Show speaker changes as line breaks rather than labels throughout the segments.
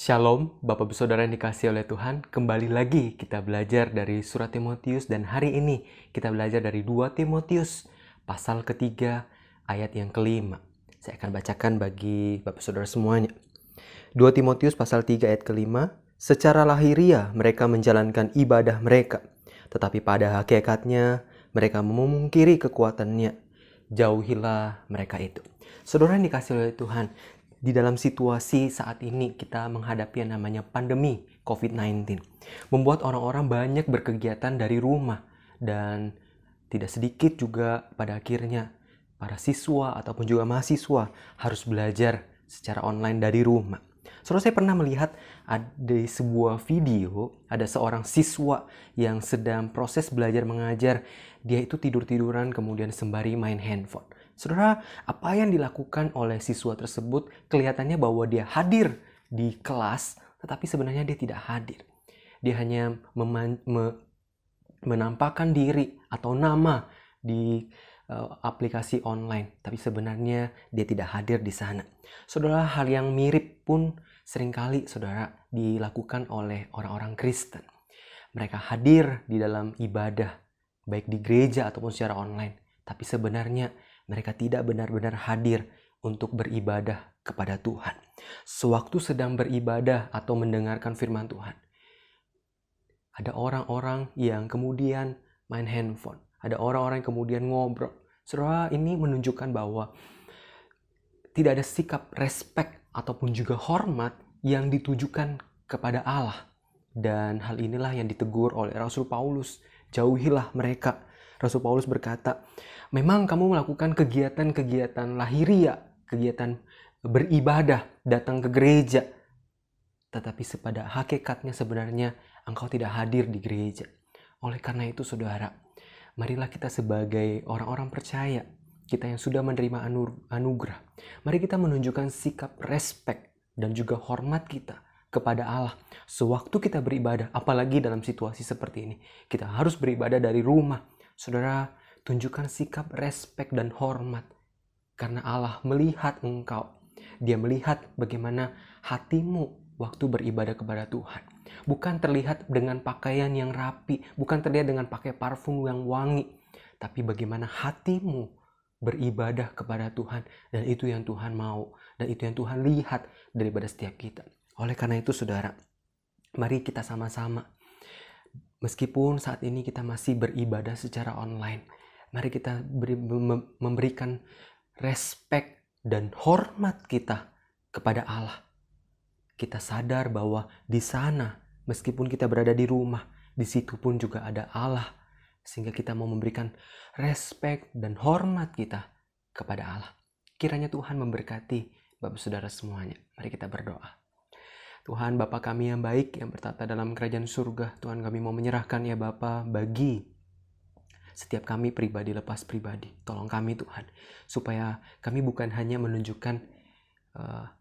Shalom, Bapak Ibu Saudara yang dikasihi oleh Tuhan. Kembali lagi kita belajar dari surat Timotius dan hari ini kita belajar dari 2 Timotius pasal ketiga ayat yang kelima. Saya akan bacakan bagi Bapak Saudara semuanya. 2 Timotius pasal 3 ayat kelima. Secara lahiriah mereka menjalankan ibadah mereka, tetapi pada hakikatnya mereka memungkiri kekuatannya. Jauhilah mereka itu. Saudara yang dikasihi oleh Tuhan, di dalam situasi saat ini kita menghadapi yang namanya pandemi COVID-19. Membuat orang-orang banyak berkegiatan dari rumah. Dan tidak sedikit juga pada akhirnya para siswa ataupun juga mahasiswa harus belajar secara online dari rumah. Saudara, saya pernah melihat ada sebuah video, ada seorang siswa yang sedang proses belajar mengajar. Dia itu tidur-tiduran kemudian sembari main handphone. Saudara, apa yang dilakukan oleh siswa tersebut kelihatannya bahwa dia hadir di kelas, tetapi sebenarnya dia tidak hadir. Dia hanya menampakkan diri atau nama di aplikasi online, tapi sebenarnya dia tidak hadir di sana. Saudara, hal yang mirip pun seringkali saudara dilakukan oleh orang-orang Kristen. Mereka hadir di dalam ibadah, baik di gereja ataupun secara online, tapi sebenarnya mereka tidak benar-benar hadir untuk beribadah kepada Tuhan. Sewaktu sedang beribadah atau mendengarkan firman Tuhan, ada orang-orang yang kemudian main handphone. Ada orang-orang yang kemudian ngobrol. Saudara, ini menunjukkan bahwa tidak ada sikap respek ataupun juga hormat yang ditujukan kepada Allah. Dan hal inilah yang ditegur oleh Rasul Paulus. Jauhilah mereka. Rasul Paulus berkata, memang kamu melakukan kegiatan-kegiatan lahiriah, kegiatan beribadah, datang ke gereja. Tetapi pada hakikatnya sebenarnya engkau tidak hadir di gereja. Oleh karena itu saudara, marilah kita sebagai orang-orang percaya, kita yang sudah menerima anugerah, mari kita menunjukkan sikap respek dan juga hormat kita kepada Allah. Sewaktu kita beribadah, apalagi dalam situasi seperti ini, kita harus beribadah dari rumah. Saudara, tunjukkan sikap respek dan hormat. Karena Allah melihat engkau. Dia melihat bagaimana hatimu waktu beribadah kepada Tuhan. Bukan terlihat dengan pakaian yang rapi, bukan terlihat dengan pakai parfum yang wangi, tapi bagaimana hatimu beribadah kepada Tuhan. Dan itu yang Tuhan mau, dan itu yang Tuhan lihat daripada setiap kita. Oleh karena itu saudara, mari kita sama-sama, meskipun saat ini kita masih beribadah secara online, mari kita memberikan respek dan hormat kita kepada Allah. Kita sadar bahwa di sana, meskipun kita berada di rumah, di situ pun juga ada Allah. Sehingga kita mau memberikan respek dan hormat kita kepada Allah. Kiranya Tuhan memberkati Bapak Saudara semuanya. Mari kita berdoa. Tuhan, Bapa kami yang baik, yang bertata dalam kerajaan surga, Tuhan, kami mau menyerahkan ya Bapa bagi setiap kami pribadi lepas pribadi. Tolong kami Tuhan, supaya kami bukan hanya menunjukkan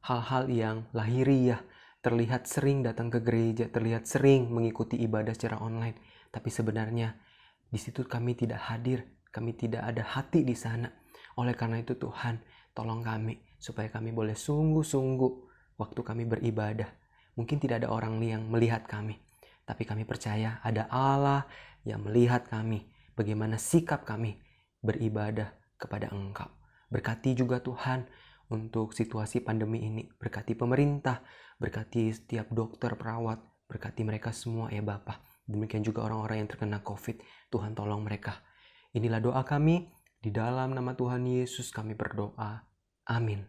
hal-hal yang lahiriah, terlihat sering datang ke gereja, terlihat sering mengikuti ibadah secara online, tapi sebenarnya di situ kami tidak hadir, kami tidak ada hati di sana. Oleh karena itu Tuhan, tolong kami supaya kami boleh sungguh-sungguh waktu kami beribadah. Mungkin tidak ada orang yang melihat kami, tapi kami percaya ada Allah yang melihat kami, bagaimana sikap kami beribadah kepada Engkau. Berkati juga Tuhan untuk situasi pandemi ini. Berkati pemerintah, berkati setiap dokter, perawat, berkati mereka semua ya Bapa. Demikian juga orang-orang yang terkena COVID. Tuhan tolong mereka. Inilah doa kami. Di dalam nama Tuhan Yesus kami berdoa. Amin.